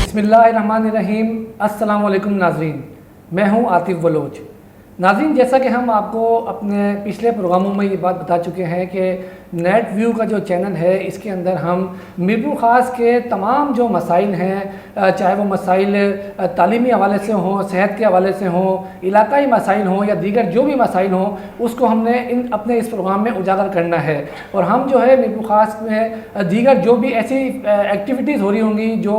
बिस्मिल्लाहिर्रहमानिर्रहीम। अस्सलाम वालेकुम नाज़रीन, मैं हूं आतिफ़ बलोच। नाज़रीन, जैसा कि हम आपको अपने पिछले प्रोग्रामों में ये बात बता चुके हैं कि नेट व्यू का जो चैनल है इसके अंदर हम मीरपुर ख़ास के तमाम जो मसाइल हैं, चाहे वो मसाइल तालीमी हवाले से हों, सेहत के हवाले से हों, इलाकाई मसाइल हों या दीगर जो भी मसाइल हों, उसको हमने अपने इस प्रोग्राम में उजागर करना है। और हम जो है मीरपुर ख़ास में दीगर जो भी ऐसी एक्टिविटीज़ हो रही होंगी जो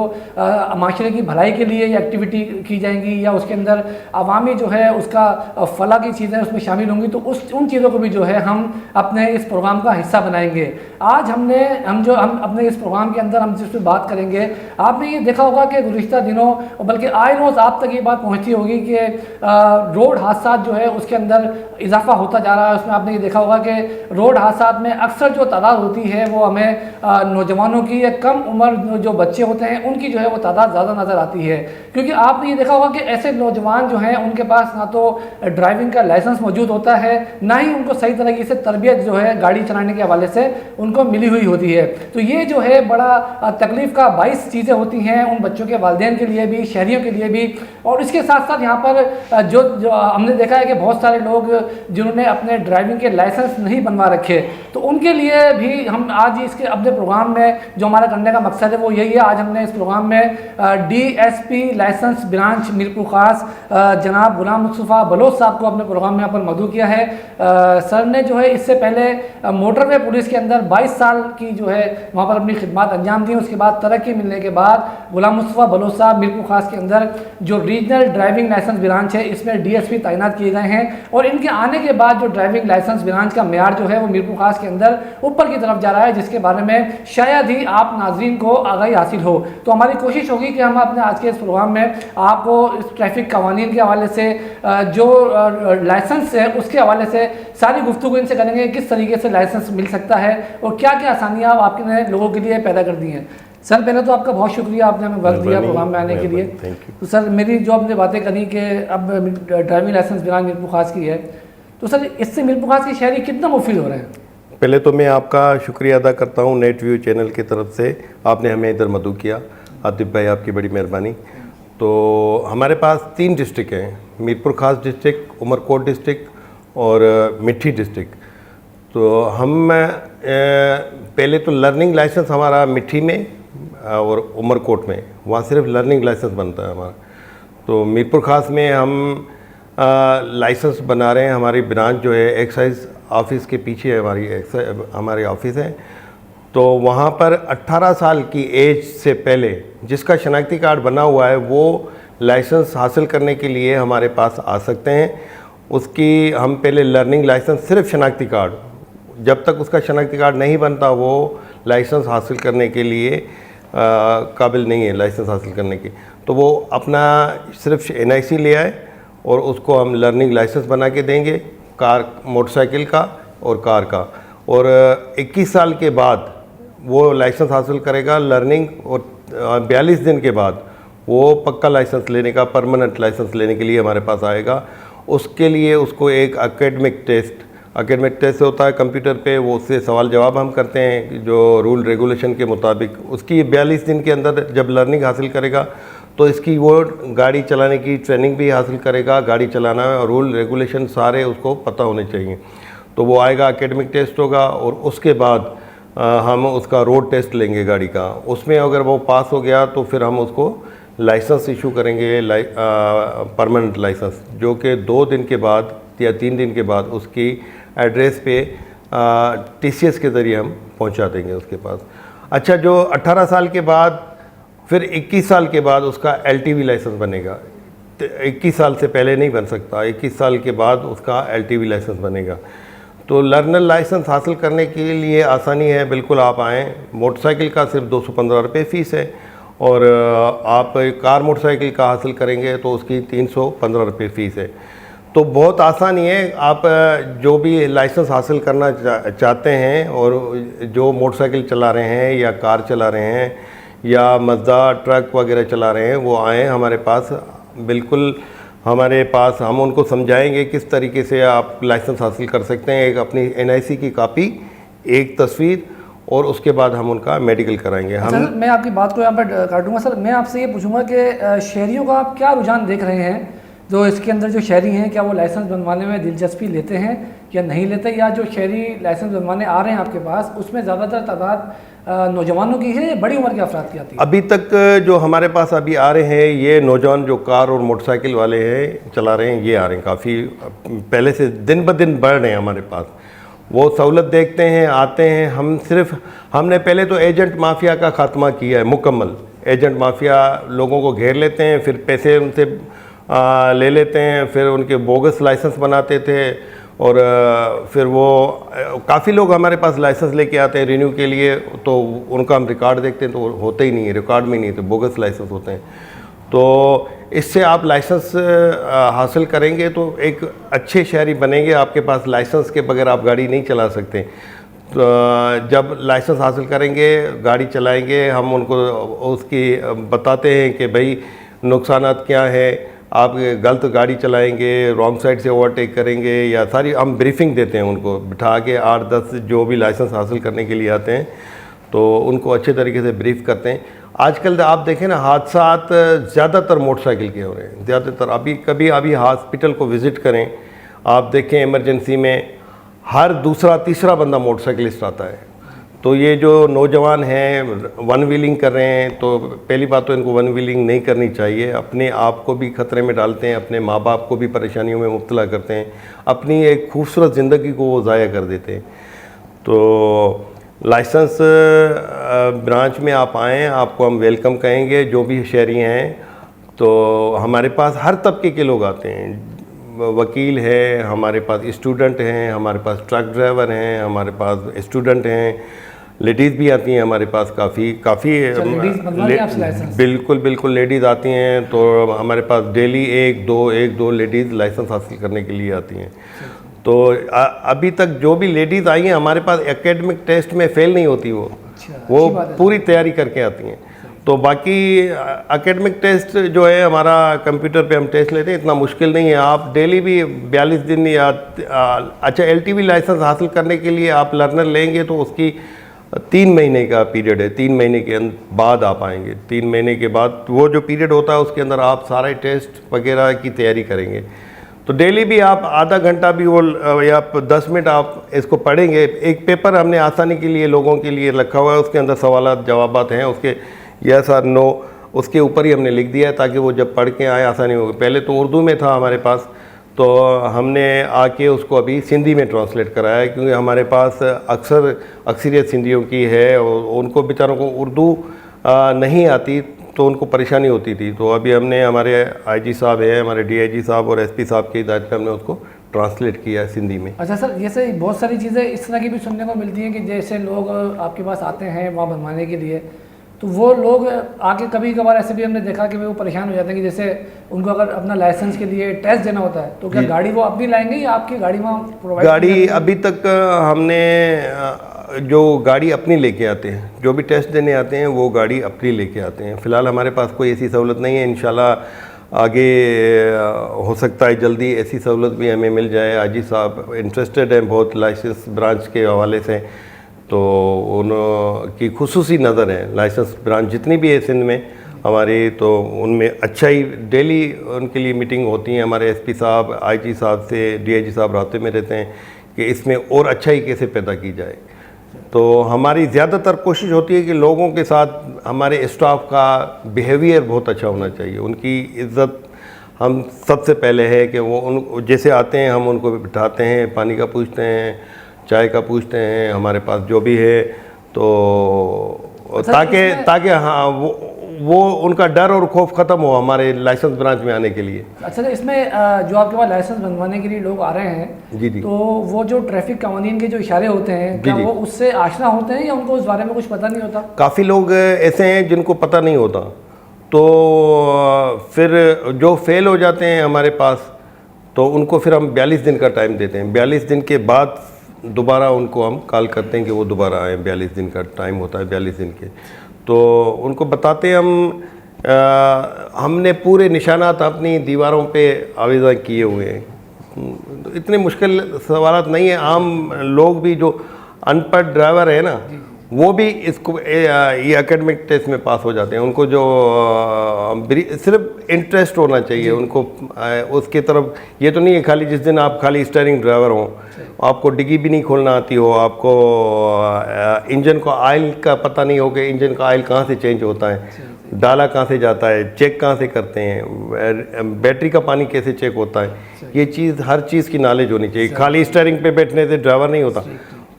माशरे की भलाई के लिए एक्टिविटी की जाएंगी या उसके अंदर अवामी जो है उसका फला की चीज़ें उसमें शामिल होंगी, तो उन चीज़ों को भी जो है हम अपने इस प्रोग्राम का हिस्सा बनाएंगे। आज हम अपने इस प्रोग्राम के अंदर हम जिस पर बात करेंगे, आपने ये देखा होगा कि गुज़िश्ता दिनों, बल्कि आए रोज़ आप तक ये बात पहुंची होगी कि रोड हादसा जो है उसके अंदर इजाफा होता जा रहा है। उसमें आपने ये देखा होगा कि रोड हादसा में अक्सर जो तादाद होती है वो हमें नौजवानों की या कम उम्र जो बच्चे होते हैं उनकी जो है वो तादाद ज़्यादा नज़र आती है। क्योंकि आपने ये देखा होगा कि ऐसे नौजवान जो हैं उनके पास ना तो ड्राइविंग का लाइसेंस मौजूद होता है, ना ही उनको सही तरीके से तरबियत जो है गाड़ी चलाने के हवाले से उनको मिली हुई होती है। तो ये जो है बड़ा तकलीफ़ का बाइस चीज़ें होती हैं उन बच्चों के वालिदैन के लिए भी, शहरियों के लिए भी। और इसके साथ साथ यहाँ पर जो हमने देखा है कि बहुत सारे लोग जिन्होंने अपने ड्राइविंग के लाइसेंस नहीं बनवा रखे, तो उनके लिए भी हम आज इसके अपने प्रोग्राम में जो हमारा करने का मकसद है वो यही है। आज हमने इस प्रोग्राम में DSP लाइसेंस ब्रांच मीरपुर ख़ास जनाब गुलाम मुस्तफ़ा बलोच साहब को अपने प्रोग्राम में यहाँ पर मदऊ किया है। सर ने जो है इससे पहले मोटरवे पुलिस के अंदर 22 साल की जो है वहाँ पर अपनी खिदमत अंजाम दी। उसके बाद तरक्की मिलने के बाद गुलाम मुस्तफ़ा बलोच साहब मीरपुर ख़ास के अंदर जो रीजनल ड्राइविंग लाइसेंस ब्रांच है इसमें DSP तैनात किए गए हैं। और इनके आने के बाद जो ड्राइविंग लाइसेंस ब्रांच का मेयार जो है वो मीरपुर ख़ास के अंदर ऊपर की तरफ जा रहा है, जिसके बारे में शायद ही आप नाज़रीन को आगाही हासिल हो। तो हमारी कोशिश होगी कि हम अपने आज के इस प्रोग्राम में आपको इस ट्रैफिक कवानीन के हवाले से, जो लाइसेंस है उसके हवाले से सारी गुफ्तगू इनसे करेंगे, किस तरीके से लाइसेंस मिल सकता है और क्या क्या आसानियाँ आपने लोगों के लिए पैदा कर दी हैं। सर, पहले तो आपका बहुत शुक्रिया, आपने हमें वक्त दिया प्रोग्राम में आने के लिए। तो सर, मेरी जो आपने बातें करी कि अब ड्राइविंग लाइसेंस ब्रांच मीरपुर ख़ास की है, तो सर इससे मीरपुर ख़ास के शहरी कितना मुफीद हो रहे हैं? पहले तो मैं आपका शुक्रिया अदा करता हूँ नेट व्यू चैनल की तरफ से, आपने हमें इधर मदऊ किया। आतिफ़ भाई, आपकी बड़ी मेहरबानी। तो हमारे पास 3 डिस्ट्रिक्ट हैं, मीरपुर ख़ास डिस्ट्रिक्ट, उमरकोट डिस्ट्रिक्ट और मिठी डिस्ट्रिक्ट। तो हम पहले तो लर्निंग लाइसेंस हमारा मिठी में और उमरकोट में, वहाँ सिर्फ लर्निंग लाइसेंस बनता है हमारा। तो मीरपुर ख़ास में हम लाइसेंस बना रहे हैं। हमारी ब्रांच जो है एक्साइज ऑफिस के पीछे हमारी ऑफिस है। तो वहाँ पर 18 साल की एज से पहले जिसका शनाख्ती कार्ड बना हुआ है वो लाइसेंस हासिल करने के लिए हमारे पास आ सकते हैं। उसकी हम पहले लर्निंग लाइसेंस, सिर्फ शनाख्ती कार्ड, जब तक उसका शनाख्ती कार्ड नहीं बनता वो लाइसेंस हासिल करने के लिए काबिल नहीं है लाइसेंस हासिल करने की। तो वो अपना सिर्फ NIC ले आए और उसको हम लर्निंग लाइसेंस बना के देंगे, कार, मोटरसाइकिल का और कार का। और 21 साल के बाद वो लाइसेंस हासिल करेगा लर्निंग, और 42 दिन के बाद वो पक्का लाइसेंस लेने का, परमानेंट लाइसेंस लेने के लिए हमारे पास आएगा। उसके लिए उसको एक एकेडमिक टेस्ट होता है कंप्यूटर पे, वो उससे सवाल जवाब हम करते हैं जो रूल रेगुलेशन के मुताबिक। उसकी 42 दिन के अंदर जब लर्निंग हासिल करेगा तो इसकी वो गाड़ी चलाने की ट्रेनिंग भी हासिल करेगा। गाड़ी चलाना और रूल रेगुलेशन सारे उसको पता होने चाहिए। तो वो आएगा, एकेडमिक टेस्ट होगा और उसके बाद हम उसका रोड टेस्ट लेंगे गाड़ी का। उसमें अगर वो पास हो गया तो फिर हम उसको लाइसेंस इशू करेंगे, परमानेंट लाइसेंस, जो कि 2 दिन के बाद या 3 दिन के बाद उसकी एड्रेस पे TCS के ज़रिए हम पहुंचा देंगे उसके पास। अच्छा, जो 18 साल के बाद फिर 21 साल के बाद उसका LTV लाइसेंस बनेगा। 21 साल से पहले नहीं बन सकता, 21 साल के बाद उसका LTV लाइसेंस बनेगा। तो लर्नर लाइसेंस हासिल करने के लिए आसानी है, बिल्कुल आप आएँ। मोटरसाइकिल का सिर्फ 215 रुपये फ़ीस है, और आप कार मोटरसाइकिल का हासिल करेंगे तो उसकी 315 रुपये फ़ीस है। तो बहुत आसानी है। आप जो भी लाइसेंस हासिल करना चाहते हैं और जो मोटरसाइकिल चला रहे हैं या कार चला रहे हैं या मज़दा ट्रक वगैरह चला रहे हैं, वो आएँ हमारे पास। बिल्कुल हमारे पास हम उनको समझाएंगे किस तरीके से आप लाइसेंस हासिल कर सकते हैं। एक अपनी NIC की कापी, एक तस्वीर और उसके बाद हम उनका मेडिकल कराएंगे। अच्छा हम सर, मैं आपकी बात को यहाँ पर काटूंगा सर। मैं आपसे ये पूछूंगा कि शहरियों का आप क्या रुझान देख रहे हैं? जो इसके अंदर जो शहरी हैं, क्या वो लाइसेंस बनवाने में दिलचस्पी लेते हैं या नहीं लेते, या जो शहरी लाइसेंस बनवाने आ रहे हैं आपके पास, उसमें ज़्यादातर तादाद नौजवानों की है या बड़ी उम्र के अफराद की आती है? अभी तक जो हमारे पास अभी आ रहे हैं, ये नौजवान जो कार और मोटरसाइकिल वाले हैं चला रहे हैं, ये आ रहे हैं। काफ़ी पहले से दिन ब दिन बढ़ रहे हैं हमारे पास। वो सहूलत देखते हैं, आते हैं। हमने पहले तो एजेंट माफिया का खात्मा किया है मुकम्मल। एजेंट माफिया लोगों को घेर लेते हैं, फिर पैसे उनसे ले लेते हैं, फिर उनके बोगस लाइसेंस बनाते थे, और फिर वो काफ़ी लोग हमारे पास लाइसेंस लेके आते हैं रिन्यू के लिए, तो उनका हम रिकॉर्ड देखते हैं तो होते ही नहीं है, रिकॉर्ड में नहीं, तो बोगस लाइसेंस होते हैं। तो इससे आप लाइसेंस हासिल करेंगे तो एक अच्छे शहरी बनेंगे। आपके पास लाइसेंस के बगैर आप गाड़ी नहीं चला सकते। तो जब लाइसेंस हासिल करेंगे, गाड़ी चलाएंगे, हम उनको उसकी बताते हैं कि भाई नुकसानात क्या है। आप गलत गाड़ी चलाएंगे, रॉन्ग साइड से ओवरटेक करेंगे, या सारी हम ब्रीफिंग देते हैं उनको बिठा के। 8-10 जो भी लाइसेंस हासिल करने के लिए आते हैं तो उनको अच्छे तरीके से ब्रीफ करते हैं। आजकल आप देखें ना, हादसात ज़्यादातर मोटरसाइकिल के हो रहे हैं, ज़्यादातर। अभी हॉस्पिटल को विज़िट करें, आप देखें इमरजेंसी में हर दूसरा तीसरा बंदा मोटरसाइकिलिस्ट आता है। तो ये जो नौजवान हैं वन व्हीलिंग कर रहे हैं, तो पहली बात तो इनको वन व्हीलिंग नहीं करनी चाहिए। अपने आप को भी खतरे में डालते हैं, अपने माँ बाप को भी परेशानियों में मुब्तला करते हैं, अपनी एक खूबसूरत ज़िंदगी को वो ज़ाया कर देते हैं। तो लाइसेंस ब्रांच में आप आएँ, आपको हम वेलकम कहेंगे। जो भी शहरी हैं, तो हमारे पास हर तबके के लोग आते हैं। वकील है हमारे पास, स्टूडेंट हैं हमारे पास, ट्रक ड्राइवर हैं हमारे पास, स्टूडेंट हैं, लेडीज़ भी आती हैं हमारे पास काफ़ी बिल्कुल लेडीज़ आती हैं। तो हमारे पास डेली एक दो लेडीज़ लाइसेंस हासिल करने के लिए आती हैं। तो अभी तक जो भी लेडीज़ आई हैं हमारे पास एकेडमिक टेस्ट में फ़ेल नहीं होती, वो पूरी तैयारी करके आती हैं। तो बाकी एकेडमिक टेस्ट जो है हमारा कंप्यूटर पे हम टेस्ट लेते हैं, इतना मुश्किल नहीं है। आप डेली भी 42 दिन या अच्छा LTV लाइसेंस हासिल करने के लिए आप लर्नर लेंगे तो उसकी 3 महीने का पीरियड है। 3 महीने के बाद आप आएंगे। 3 महीने के बाद वो जो पीरियड होता है उसके अंदर आप सारे टेस्ट वगैरह की तैयारी करेंगे। तो डेली भी आप आधा घंटा भी वो या 10 मिनट आप इसको पढ़ेंगे। एक पेपर हमने आसानी के लिए लोगों के लिए रखा हुआ है, उसके अंदर सवालात जवाबात हैं, उसके यस और नो उसके ऊपर ही हमने लिख दिया है ताकि वो जब पढ़ के आए आसानी होगी। पहले तो उर्दू में था हमारे पास, तो हमने आके उसको अभी सिंधी में ट्रांसलेट कराया है, क्योंकि हमारे पास अक्सरियत सिंधियों की है और उनको बेचारों को उर्दू नहीं आती, तो उनको परेशानी होती थी। तो अभी हमने हमारे IG साहब हैं, हमारे DIG साहब और SP साहब की हिदायत पे हमने उसको ट्रांसलेट किया है सिंधी में। अच्छा सर, जैसे बहुत सारी चीज़ें इस तरह की भी सुनने को मिलती हैं कि जैसे लोग आपके पास आते हैं वहाँ बनवाने के लिए, तो वो लोग आके कभी कभार ऐसे भी हमने देखा कि वो परेशान हो जाते हैं कि जैसे उनको अगर अपना लाइसेंस के लिए टेस्ट देना होता है, तो क्या गाड़ी वो अपनी लाएंगे या आपकी गाड़ी वहाँ प्रोवाइड? गाड़ी अभी तक हमने जो गाड़ी अपनी लेके आते हैं, जो भी टेस्ट देने आते हैं वो गाड़ी अपनी लेके आते हैं। फ़िलहाल हमारे पास कोई ऐसी सहूलत नहीं है। इंशाल्लाह आगे हो सकता है जल्दी ऐसी सहूलत भी हमें मिल जाए। IG साहब इंटरेस्टेड हैं बहुत लाइसेंस ब्रांच के हवाले से, तो उनकी खुसूसी नज़र है। लाइसेंस ब्रांच जितनी भी है सिंध में हमारी, तो उनमें अच्छा ही डेली उनके लिए मीटिंग होती है। हमारे SP साहब IG साहब से DIG साहब रास्ते में रहते हैं कि इसमें और अच्छाई कैसे पैदा की जाए। तो हमारी ज़्यादातर कोशिश होती है कि लोगों के साथ हमारे स्टाफ का बिहेवियर बहुत अच्छा होना चाहिए। उनकी इज़्ज़त हम सबसे पहले है कि वो उन जैसे आते हैं हम उनको बिठाते हैं, पानी का पूछते हैं, चाय का पूछते हैं, हमारे पास जो भी है, तो ताकि हाँ वो उनका डर और खौफ ख़त्म हो हमारे लाइसेंस ब्रांच में आने के लिए। अच्छा, तो इसमें जो आपके पास लाइसेंस बनवाने के लिए लोग आ रहे हैं जी, तो वो जो ट्रैफिक कानून के जो इशारे होते हैं, क्या वो उससे आशना होते हैं या उनको उस बारे में कुछ पता नहीं होता? काफ़ी लोग ऐसे हैं जिनको पता नहीं होता, तो फिर जो फेल हो जाते हैं हमारे पास, तो उनको फिर हम 42 दिन का टाइम देते हैं। 42 दिन के बाद दोबारा उनको हम कॉल करते हैं कि वो दोबारा आएँ। 42 दिन का टाइम होता है, 42 दिन के। तो उनको बताते हैं हमने पूरे निशानात अपनी दीवारों पे आवेदन किए हुए हैं। इतने मुश्किल सवालात नहीं है। आम लोग भी जो अनपढ़ ड्राइवर है ना, वो भी इसको ये एकेडमिक टेस्ट में पास हो जाते हैं। उनको जो सिर्फ इंटरेस्ट होना चाहिए उनको उसके तरफ। ये तो नहीं है खाली जिस दिन आप खाली स्टीयरिंग ड्राइवर हो, आपको डिग्गी भी नहीं खोलना आती हो, आपको इंजन को ऑयल का पता नहीं हो कि इंजन का ऑयल कहाँ से चेंज होता है, डाला कहाँ से जाता है, चेक कहाँ से करते हैं, बैटरी का पानी कैसे चेक होता है, ये चीज़ हर चीज़ की नॉलेज होनी चाहिए। खाली स्टीयरिंग पे बैठने से ड्राइवर नहीं होता।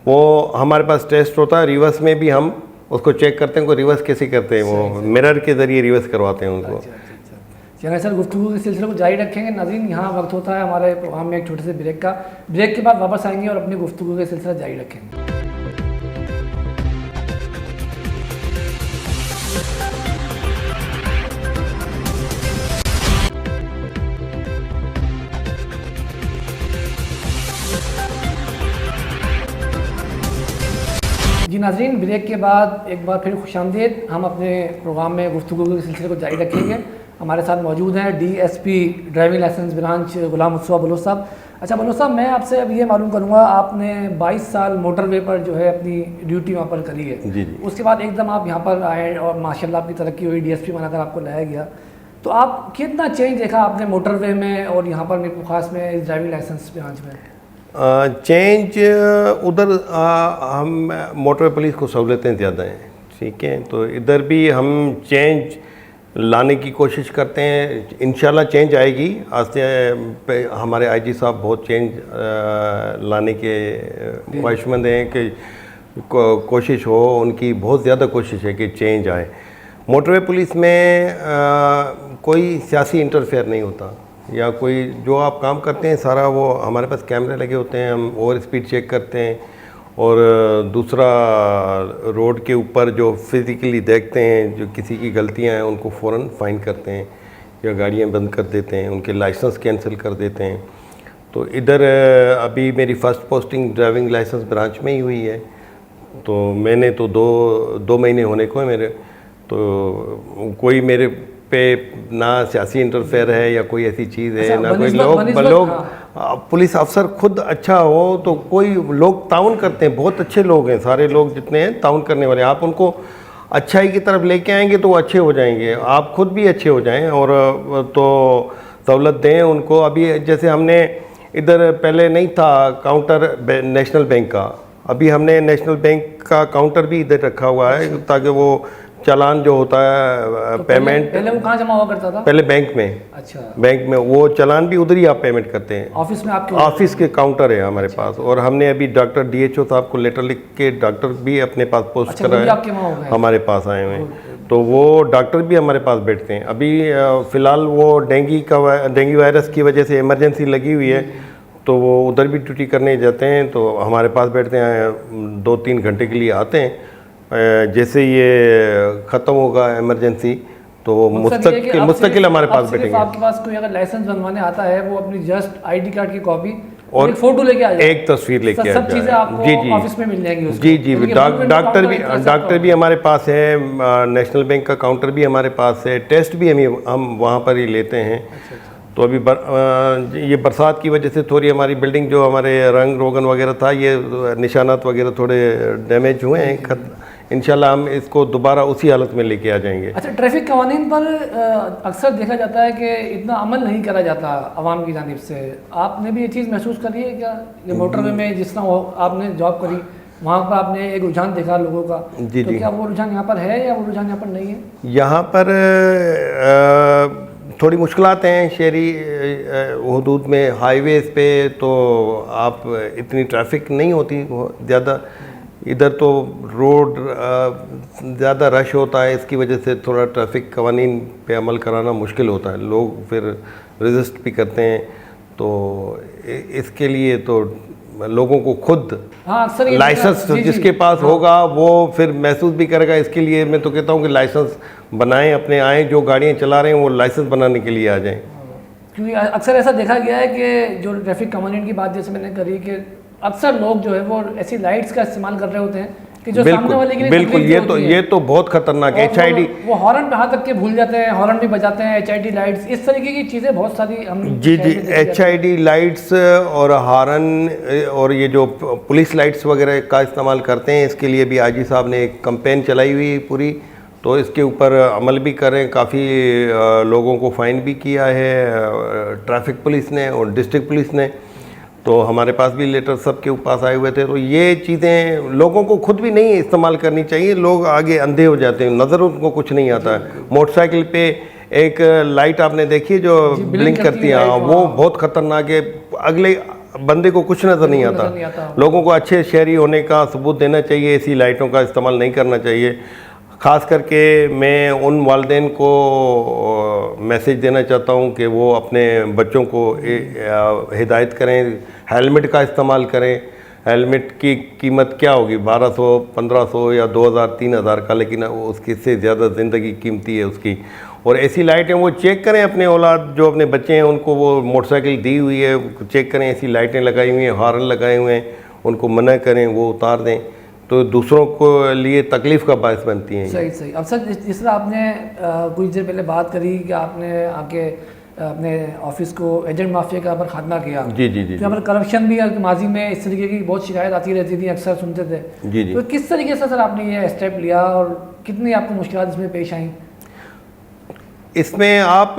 वो हमारे पास टेस्ट होता है, रिवर्स में भी हम उसको चेक करते हैं, उनको रिवर्स कैसे करते हैं, वो मिरर के ज़रिए रिवर्स करवाते हैं उनको। चलिए सर, गुफ्तगू के सिलसिले को जारी रखेंगे। नाज़रीन, यहाँ वक्त होता है हमारे प्रोग्राम में एक छोटे से ब्रेक का। ब्रेक के बाद वापस आएंगे और अपनी गुफ्तगू के सिलसिला जारी रखेंगे। जी नाज़रीन, ब्रेक के बाद एक बार फिर खुशामदीद। हम अपने प्रोग्राम में गुफ्तगू के सिलसिले को जारी रखेंगे। हमारे साथ मौजूद हैं DSP driving licence branch Ghulam Mustafa Bloch साहब। अच्छा बलोच साहब, मैं आपसे अब ये मालूम करूँगा, आपने 22 साल मोटरवे पर जो है अपनी ड्यूटी वहाँ पर करी है। जी जी। उसके बाद एकदम आप यहाँ पर आए और माशाल्लाह आपकी तरक्की हुई, डीएसपी बनाकर आपको लाया गया। तो आप कितना चेंज देखा आपने मोटरवे में और यहाँ पर मीरपुर खास में इस ड्राइविंग लाइसेंस ब्रांच में? चेंज उधर हम मोटरवे पुलिस को सहूलतें ज़्यादा हैं, ठीक है, तो इधर भी हम चेंज लाने की कोशिश करते हैं। इंशाल्लाह चेंज आएगी। आज से हमारे आईजी साहब बहुत चेंज लाने के ख्वाहिशमंद हैं कि कोशिश हो, उनकी बहुत ज़्यादा कोशिश है कि चेंज आए। मोटरवे पुलिस में कोई सियासी इंटरफेयर नहीं होता, या कोई जो आप काम करते हैं सारा वो हमारे पास कैमरे लगे होते हैं, हम ओवर स्पीड चेक करते हैं, और दूसरा रोड के ऊपर जो फिज़िकली देखते हैं जो किसी की गलतियां हैं उनको फ़ौरन फ़ाइन करते हैं या गाड़ियां बंद कर देते हैं, उनके लाइसेंस कैंसिल कर देते हैं। तो इधर अभी मेरी first posting driving licence branch में ही हुई है, तो मैंने तो दो महीने होने को है मेरे, तो कोई मेरे पे ना सियासी इंटरफेयर है या कोई ऐसी चीज़ है, ना कोई लोग पुलिस अफसर खुद अच्छा हो तो कोई लोग ताउन करते हैं, बहुत अच्छे लोग हैं, सारे लोग जितने हैं ताउन करने वाले। आप उनको अच्छाई की तरफ लेके आएंगे तो वो अच्छे हो जाएंगे, आप खुद भी अच्छे हो जाएं और तो सहूलत दें उनको। अभी जैसे हमने इधर पहले नहीं था काउंटर नेशनल बैंक का, अभी हमने नेशनल बैंक का काउंटर भी इधर रखा हुआ है ताकि वो चालान जो होता है तो पेमेंट पहले वो कहाँ जमा हुआ करता था? पहले बैंक में। अच्छा, बैंक में वो चालान भी उधर ही आप पेमेंट करते हैं। ऑफिस में आपके ऑफिस के काउंटर है हमारे पास, और हमने अभी डॉक्टर डीएचओ साहब को लेटर लिख के डॉक्टर भी अपने पास पोस्ट करा है, हमारे पास आए हुए हैं, तो वो डॉक्टर भी हमारे पास बैठते हैं। अभी फ़िलहाल वो डेंगू वायरस की वजह से इमरजेंसी लगी हुई है, तो वो उधर भी ड्यूटी करने जाते हैं, तो हमारे पास बैठते हैं, 2-3 घंटे के लिए आते हैं। जैसे ये ख़त्म होगा इमरजेंसी तो मुस्तकिल हमारे पास बैठेंगे। आपके पास कोई अगर लाइसेंस बनवाने आता है वो अपनी जस्ट आईडी कार्ड की कॉपी और एक फ़ोटो लेके आ जाए, एक तस्वीर लेके आ जाए, सब चीज़ें आपको ऑफिस में मिल जाएंगी उसको। जी जी, डॉक्टर भी हमारे पास है, नेशनल बैंक का काउंटर भी हमारे पास है, टेस्ट भी हम वहाँ पर ही लेते हैं। तो अभी ये बरसात की वजह से थोड़ी हमारी बिल्डिंग जो हमारे रंग रोगन वगैरह था, ये निशानात वगैरह थोड़े डैमेज हुए हैं, इंशाल्लाह हम इसको दोबारा उसी हालत में लेके आ जाएंगे। अच्छा, ट्रैफिक कवानीन पर अक्सर देखा जाता है कि इतना अमल नहीं करा जाता आवाम की जानिब से, आपने भी ये चीज़ महसूस करी है क्या? ये मोटरवे में जिस तरह आपने जॉब करी वहाँ पर आपने एक रुझान देखा लोगों का, जी तो क्या वो रुझान यहाँ पर है या वो रुझान यहाँ पर नहीं है? यहाँ पर थोड़ी मुश्किलात हैं शहरी हदूद में, हाईवेज़ पे तो आप इतनी ट्रैफिक नहीं होती ज़्यादा, इधर तो रोड ज़्यादा रश होता है, इसकी वजह से थोड़ा ट्रैफिक कवानीन पे अमल कराना मुश्किल होता है, लोग फिर रेजिस्ट भी करते हैं, तो इसके लिए तो लोगों को खुद लाइसेंस जिसके पास होगा वो फिर महसूस भी करेगा। इसके लिए मैं तो कहता हूँ कि लाइसेंस बनाएं, अपने आएँ जो गाड़ियाँ चला रहे हैं वो लाइसेंस बनाने के लिए आ जाएं, क्योंकि अक्सर ऐसा देखा गया है कि जो ट्रैफिक कवानीन की बात जैसे मैंने करी कि अक्सर लोग जो है वो ऐसी लाइट्स का इस्तेमाल कर रहे होते हैं कि जो सामने वाले के लिए बिल्कुल, तकलीफ ये तो बहुत खतरनाक है। HID वो हॉर्न पे हाथ रख के भूल जाते हैं, हॉर्न भी बजाते हैं, HID लाइट्स, इस तरीके की चीज़ें बहुत सारी हम जी, HID लाइट्स और हॉर्न और ये जो पुलिस लाइट्स वगैरह का इस्तेमाल करते हैं, इसके लिए भी आईजी साहब ने एक कैंपेन चलाई हुई पूरी, तो इसके ऊपर अमल भी करें। काफ़ी लोगों को फ़ाइन भी किया है ट्रैफिक पुलिस ने और डिस्ट्रिक्ट पुलिस ने, तो हमारे पास भी लेटर सबके पास आए हुए थे। तो ये चीज़ें लोगों को खुद भी नहीं इस्तेमाल करनी चाहिए, लोग आगे अंधे हो जाते हैं, नज़र उनको कुछ नहीं आता है। मोटरसाइकिल पे एक लाइट आपने देखी जो ब्लिंक करती है, वो बहुत ख़तरनाक है, अगले बंदे को कुछ नज़र नहीं आता। लोगों को अच्छे शहरी होने का सबूत देना चाहिए, ऐसी लाइटों का इस्तेमाल नहीं करना चाहिए। ख़ास करके मैं उन वालिदैन को मैसेज देना चाहता हूं कि वो अपने बच्चों को हिदायत करें, हेलमेट का इस्तेमाल करें। हेलमेट की कीमत क्या होगी, 1200, 1500 या 2000, 3000 का, लेकिन उसकी से ज़्यादा ज़िंदगी कीमती है उसकी। और ऐसी लाइटें वो चेक करें, अपने औलाद जो अपने बच्चे हैं उनको वो मोटरसाइकिल दी हुई है, चेक करें, ऐसी लाइटें लगाई हुई हैं, हॉर्न लगाए हुए हैं, उनको मना करें, वो उतार दें, तो दूसरों को लिए तकलीफ़ का बायस बनती हैं। सही। अब सर जिस तरह आपने कुछ देर पहले बात करी कि आपने आके अपने ऑफिस को एजेंट माफिया का पर खात्मा किया। जी। तो यहाँ पर करप्शन भी माजी में इस तरीके की बहुत शिकायत आती रहती थी, अक्सर सुनते थे। जी। तो किस तरीके से सर आपने ये स्टेप लिया और कितनी आपको मुश्किलात इसमें पेश आई? इसमें आप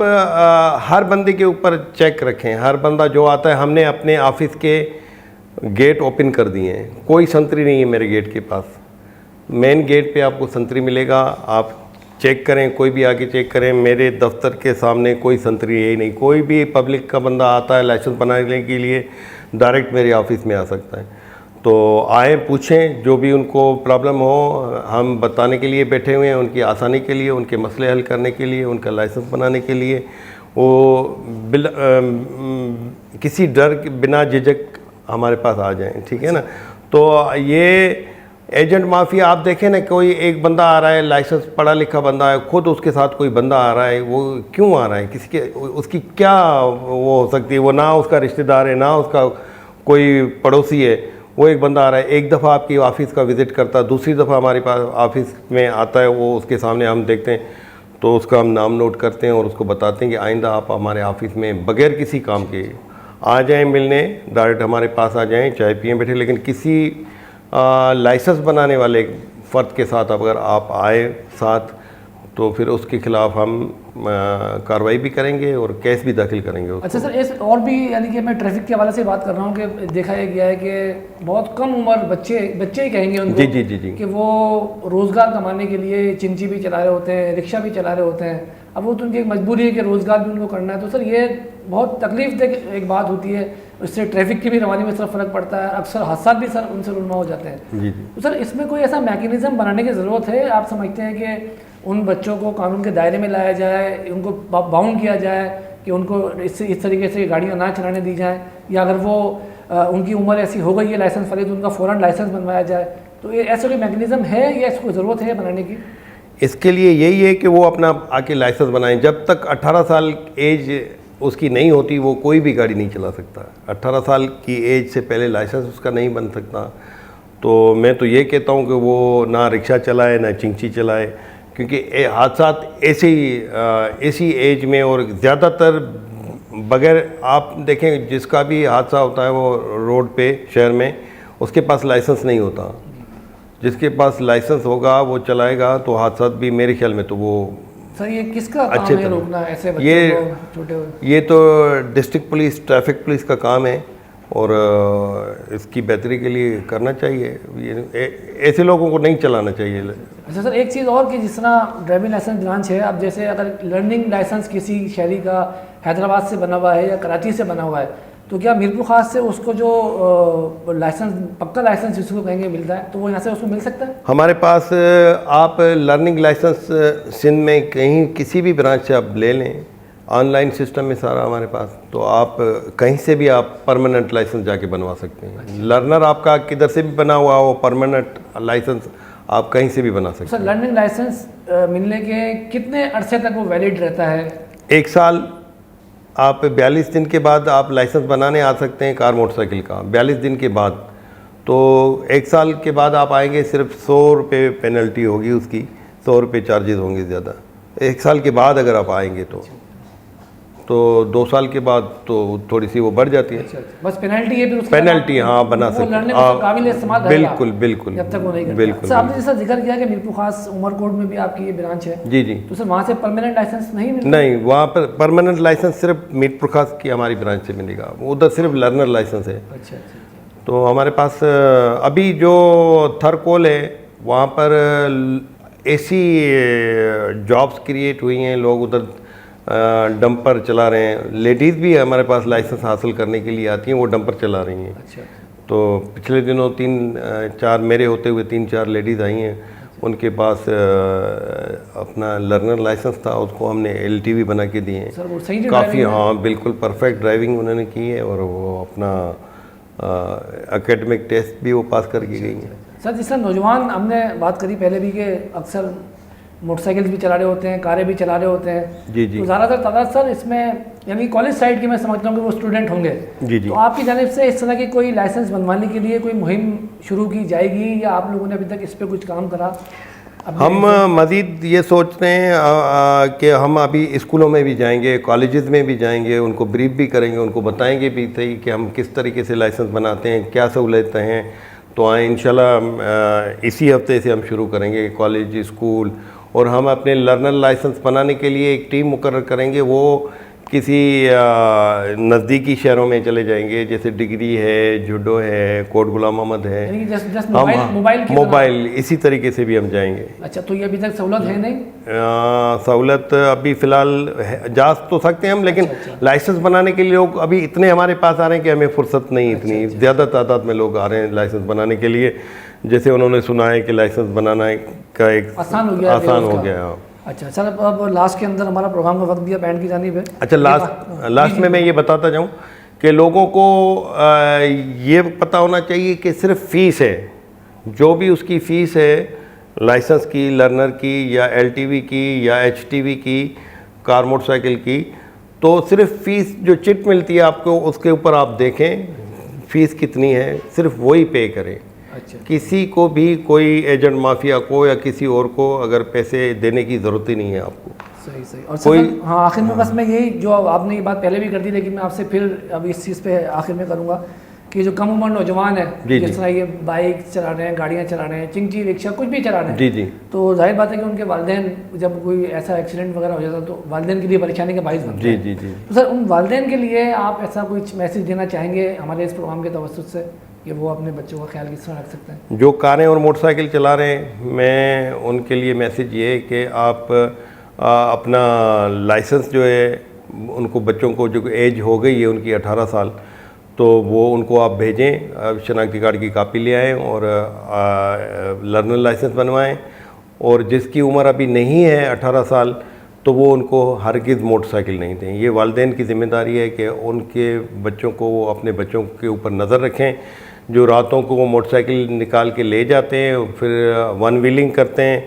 हर बंदे के ऊपर चेक रखें, हर बंदा जो आता है, हमने अपने ऑफिस के गेट ओपन कर दिए हैं, कोई संतरी नहीं है मेरे गेट के पास। मेन गेट पे आपको संतरी मिलेगा, आप चेक करें, कोई भी आके चेक करें, मेरे दफ्तर के सामने कोई संतरी है ही नहीं। कोई भी पब्लिक का बंदा आता है लाइसेंस बनाने के लिए, डायरेक्ट मेरे ऑफिस में आ सकता है। तो आए, पूछें, जो भी उनको प्रॉब्लम हो हम बताने के लिए बैठे हुए हैं, उनकी आसानी के लिए, उनके मसले हल करने के लिए, उनका लाइसेंस बनाने के लिए। वो किसी डर के बिना झिझक हमारे पास आ जाएं, ठीक है ना। तो ये एजेंट माफिया आप देखें ना, कोई एक बंदा आ रहा है, लाइसेंस पढ़ा लिखा बंदा है, खुद उसके साथ कोई बंदा आ रहा है, वो क्यों आ रहा है, किसी के उसकी क्या वो हो सकती है, वो ना उसका रिश्तेदार है ना उसका कोई पड़ोसी है, वो एक बंदा आ रहा है, एक दफ़ा आपकी ऑफ़िस का विज़िट करता है, दूसरी दफ़ा हमारे पास ऑफिस में आता है, वो उसके सामने हम देखते हैं, तो उसका हम नाम नोट करते हैं और उसको बताते हैं कि आइंदा आप हमारे ऑफिस में बग़ैर किसी काम के आ जाएं, मिलने डायरेक्ट हमारे पास आ जाएं, चाय पिए बैठे, लेकिन किसी लाइसेंस बनाने वाले फ़र्द के साथ अगर आप आए साथ, तो फिर उसके ख़िलाफ़ हम कार्रवाई भी करेंगे और केस भी दाखिल करेंगे उसको। अच्छा सर, इस और भी यानी कि मैं ट्रैफिक के हवाले से बात कर रहा हूँ कि देखा गया है कि बहुत कम उम्र बच्चे ही कहेंगे उनको जी कि वो रोज़गार कमाने के लिए चिंची भी चला रहे होते हैं, रिक्शा भी चला रहे होते हैं। अब वो तो उनकी एक मजबूरी है कि रोज़गार भी उनको करना है। तो सर ये बहुत तकलीफ दे एक बात होती है, इससे ट्रैफिक की भी रवानी में सर फ़र्क पड़ता है, अक्सर हादसा भी सर उनसे रुन्ना हो जाते हैं। जी। तो सर इसमें कोई ऐसा मैकेनिज़्म बनाने की ज़रूरत है? आप समझते हैं कि उन बच्चों को कानून के दायरे में लाया जाए, उनको बाउंड किया जाए कि उनको इस तरीके से गाड़ियाँ ना चलाने दी जाएँ, या अगर वो उनकी उम्र ऐसी हो गई है लाइसेंस वाली तो उनका फ़ौरन लाइसेंस बनवाया जाए? तो ये ऐसा कोई मैकेनिज़्म है या इसको ज़रूरत है बनाने की? इसके लिए यही है कि वो अपना आके लाइसेंस बनाएं। जब तक 18 साल एज उसकी नहीं होती वो कोई भी गाड़ी नहीं चला सकता। 18 साल की एज से पहले लाइसेंस उसका नहीं बन सकता। तो मैं तो ये कहता हूँ कि वो ना रिक्शा चलाए ना चिंची चलाए, क्योंकि हादसा ऐसी एज में, और ज़्यादातर बगैर आप देखें जिसका भी हादसा होता है वो रोड पे शहर में, उसके पास लाइसेंस नहीं होता। जिसके पास लाइसेंस होगा वो चलाएगा, तो हादसा भी मेरे ख्याल में तो वो सर ये किसका काम है रोकना ऐसे बच्चों को छोटे? ये तो डिस्ट्रिक्ट पुलिस, ट्रैफिक पुलिस का काम है, और इसकी बेहतरी के लिए करना चाहिए। ये ऐसे लोगों को नहीं चलाना चाहिए। अच्छा सर, एक चीज़ और कि जिस तरह ड्राइविंग लाइसेंस ब्रांच है, अब जैसे अगर लर्निंग लाइसेंस किसी शहरी का हैदराबाद से बना हुआ है या कराची से बना हुआ है, तो क्या मीरपुर खास से उसको जो लाइसेंस, पक्का लाइसेंस जिसको कहेंगे मिलता है, तो वो यहाँ से उसको मिल सकता है? हमारे पास आप लर्निंग लाइसेंस सिंध में कहीं किसी भी ब्रांच से आप ले लें, ऑनलाइन सिस्टम में सारा हमारे पास, तो आप कहीं से भी आप परमानेंट लाइसेंस जाके बनवा सकते हैं। अच्छा। लर्नर आपका किधर से भी बना हुआ हो, परमानेंट लाइसेंस आप कहीं से भी बना सकते हैं। सर लर्निंग लाइसेंस मिलने के कितने अरसे तक वो वैलिड रहता है? 1 साल। आप 42 दिन के बाद आप लाइसेंस बनाने आ सकते हैं कार मोटरसाइकिल का, 42 दिन के बाद। तो 1 साल के बाद आप आएंगे, सिर्फ 100 रुपये पेनल्टी होगी उसकी, 100 रुपये चार्जेस होंगे ज़्यादा 1 साल के बाद अगर आप आएंगे तो 2 साल के बाद तो थोड़ी सी वो बढ़ जाती है। अच्छा, बस पेनल्टी है, फिर उसके पेनल्टी हाँ बना सकते हैं, काबिल इस्तेमाल रहेगा बिल्कुल बिल्कुल जब तक वो नहीं करते। बिल्कुल। सर आपने जैसा जिक्र किया कि मीरपुर खास उमरकोट में भी आपकी ये ब्रांच है, जी जी। तो सर वहाँ से परमानेंट लाइसेंस नहीं मिलता? नहीं, वहाँ पर परमानेंट लाइसेंस सिर्फ मीरपुर खास की हमारी ब्रांच से मिलेगा, उधर सिर्फ लर्नर लाइसेंस है। अच्छा अच्छा। तो हमारे पास अभी जो थरकोल है वहाँ पर ऐसी जॉब्स क्रिएट हुई हैं, लोग उधर डंपर चला रहे हैं, लेडीज़ भी हमारे पास लाइसेंस हासिल करने के लिए आती हैं, वो डंपर चला रही हैं। अच्छा। तो पिछले दिनों 3-4 मेरे होते हुए 3-4 लेडीज़ आई हैं, उनके पास अपना लर्नर लाइसेंस था, उसको हमने LTV बना के दिए हैं। काफ़ी हाँ बिल्कुल परफेक्ट ड्राइविंग उन्होंने की है और वो अपना एकेडमिक टेस्ट भी वो पास करके गई हैं। सर जिस तरह नौजवान हमने बात करी पहले भी कि अक्सर मोटरसाइकिल भी चला रहे होते हैं, कारें भी चला रहे होते हैं, जी जी। तो ज़्यादातर तादाद सर इसमें यानी कॉलेज साइड की मैं समझता हूँ कि वो स्टूडेंट होंगे। जी जी। तो आपकी जानिब से इस तरह की कोई लाइसेंस बनवाने के लिए कोई मुहिम शुरू की जाएगी या आप लोगों ने अभी तक इस पर कुछ काम करा? हम मज़ीद ये सोचते हैं कि हम अभी स्कूलों में भी जाएंगे, कॉलेजेस में भी जाएंगे, उनको ब्रीफ भी करेंगे, उनको बताएंगे भी सही कि हम किस तरीके से लाइसेंस बनाते हैं, क्या सहूलतें हैं। तो आए इंशाल्लाह इसी हफ्ते से हम शुरू करेंगे कॉलेज, स्कूल, और हम अपने लर्नर लाइसेंस बनाने के लिए एक टीम मुकर्रर करेंगे। वो किसी नज़दीकी शहरों में चले जाएंगे, जैसे डिग्री है, जुडो है, कोट गुलाम मोहम्मद है, मोबाइल इसी तरीके से भी हम जाएंगे। अच्छा, तो ये अभी तक सहूलत है नहीं? सहूलत अभी फ़िलहाल जा तो सकते हैं हम, लेकिन लाइसेंस बनाने के लिए लोग अभी इतने हमारे पास आ रहे हैं कि हमें फुर्सत नहीं, इतनी ज़्यादा तादाद में लोग आ रहे हैं लाइसेंस बनाने के लिए। जैसे उन्होंने सुना है कि लाइसेंस बनाना का एक आसान हो गया। अच्छा सर, अब लास्ट के अंदर हमारा प्रोग्राम का वक्त भी बैंड की जानिब है। अच्छा, लास्ट में मैं ये बताता जाऊँ कि लोगों को ये पता होना चाहिए कि सिर्फ फ़ीस है, जो भी उसकी फ़ीस है लाइसेंस की, लर्नर की या LTV की या HTV की, कार मोटरसाइकिल की, तो सिर्फ फ़ीस जो चिट मिलती है आपको उसके ऊपर आप देखें फ़ीस कितनी है, सिर्फ वही पे करें। अच्छा। किसी को भी कोई एजेंट माफिया को या किसी और को अगर पैसे देने की ज़रूरत ही नहीं है आपको। सही सही। और कोई हाँ, आखिर में बस मैं यही, जो आपने ये बात पहले भी कर दी लेकिन मैं आपसे फिर अब इस चीज़ पे आखिर में करूँगा कि जो कम उम्र नौजवान है, जिस तरह ये बाइक चला रहे हैं, गाड़ियाँ चला रहे हैं, चिंची रिक्शा कुछ भी चला रहे हैं, जी जी, तो जाहिर बात है कि उनके वालिदैन जब कोई ऐसा एक्सीडेंट वगैरह हो जाता है तो वालिदैन के लिए परेशानी का बाइस बनता है। जी जी जी। तो सर उन वालिदैन के लिए आप ऐसा कुछ मैसेज देना चाहेंगे हमारे इस प्रोग्राम के तवज्जुह से कि वो अपने बच्चों का ख्याल किस तरह रख सकते हैं? जो कारें और मोटरसाइकिल चला रहे हैं, मैं उनके लिए मैसेज ये है कि आप अपना लाइसेंस जो है, उनको बच्चों को जो एज हो गई है उनकी 18 साल, तो वो उनको आप भेजें, शनाख्ती कार्ड की कापी ले आएँ और लर्नर लाइसेंस बनवाएं। और जिसकी उम्र अभी नहीं है 18 साल, तो वो उनको हरगिज़ मोटरसाइकिल नहीं दें। ये वालिदैन की ज़िम्मेदारी है कि उनके बच्चों को, वो अपने बच्चों के ऊपर नज़र रखें। जो रातों को वो मोटरसाइकिल निकाल के ले जाते हैं, फिर वन व्हीलिंग करते हैं,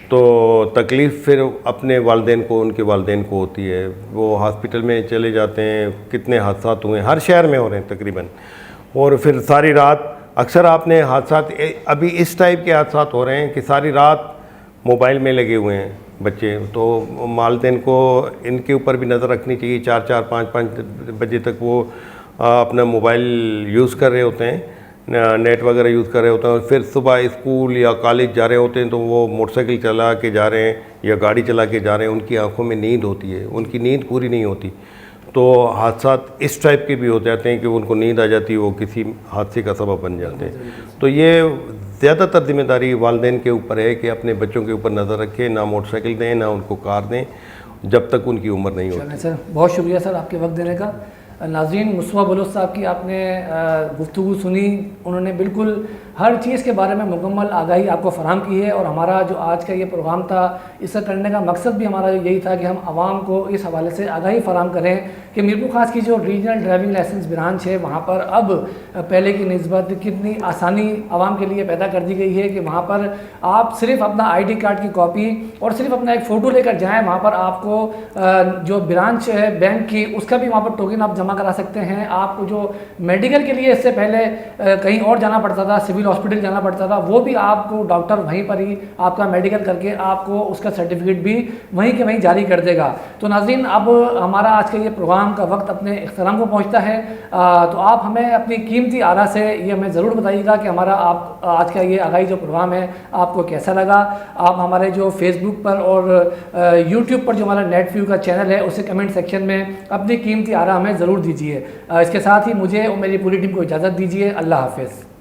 तो तकलीफ़ फिर अपने वालिदैन को, उनके वालिदैन को होती है। वो हॉस्पिटल में चले जाते हैं, कितने हादसा हुए हर शहर में हो रहे हैं तकरीबन, और फिर सारी रात अक्सर आपने हादसा, अभी इस टाइप के हादसा हो रहे हैं कि सारी रात मोबाइल में लगे हुए हैं बच्चे। तो वालिदैन को इनके ऊपर भी नज़र रखनी चाहिए। 4-4, 5-5 बजे तक वो अपना मोबाइल यूज़ कर रहे होते हैं, नेट वगैरह यूज़ कर रहे होते हैं, और फिर सुबह स्कूल या कॉलेज जा रहे होते हैं तो वो मोटरसाइकिल चला के जा रहे हैं या गाड़ी चला के जा रहे हैं। उनकी आंखों में नींद होती है, उनकी नींद पूरी नहीं होती, तो हादसा इस टाइप के भी हो जाते हैं कि उनको नींद आ जाती है, वो किसी हादसे का सबब बन जाते हैं। तो ये ज़्यादातर जिम्मेदारी वालिदैन के ऊपर है कि अपने बच्चों के ऊपर नज़र रखें, ना मोटरसाइकिल दें ना उनको कार दें जब तक उनकी उम्र नहीं होती। सर बहुत शुक्रिया सर आपके वक्त देने का। नाज़रीन, मुस्तफ़ा बलोच साहब की आपने गुफ्तगू सुनी, उन्होंने बिल्कुल हर चीज़ के बारे में मुकम्मल आगाही आपको फराहम की है। और हमारा जो आज का ये प्रोग्राम था, इसका करने का मकसद भी हमारा यही था कि हम आवाम को इस हवाले से आगाही फराहम करें कि मीरपुर खास की जो रीजनल ड्राइविंग लाइसेंस ब्रांच है वहाँ पर अब पहले की निस्बत कितनी आसानी आवाम के लिए पैदा कर दी गई है कि वहाँ पर आप सिर्फ अपना ID कार्ड की कॉपी और सिर्फ अपना एक फ़ोटो लेकर जाएं, वहाँ पर आपको जो ब्रांच है बैंक की उसका भी वहाँ पर टोकन आप जमा करा सकते हैं। आपको जो मेडिकल के लिए इससे पहले कहीं और जाना पड़ता था, सिविल हॉस्पिटल जाना पड़ता था, वो भी आपको डॉक्टर वहीं पर ही आपका मेडिकल करके आपको उसका सर्टिफिकेट भी वहीं के वहीं जारी कर देगा। तो नाज़रीन, अब हमारा आज का ये प्रोग्राम का वक्त अपने इख्तिताम को पहुँचता है। तो आप हमें अपनी कीमती आरा से ये हमें ज़रूर बताइएगा कि हमारा आप आज का ये आगाही जो प्रोग्राम है आपको कैसा लगा। आप हमारे जो फेसबुक पर और यूट्यूब पर जो हमारा नेट व्यू का चैनल है उसे कमेंट सेक्शन में अपनी कीमती आरा हमें ज़रूर दीजिए। इसके साथ ही मुझे और मेरी पूरी टीम को इजाज़त दीजिए। अल्लाह हाफ़िज़।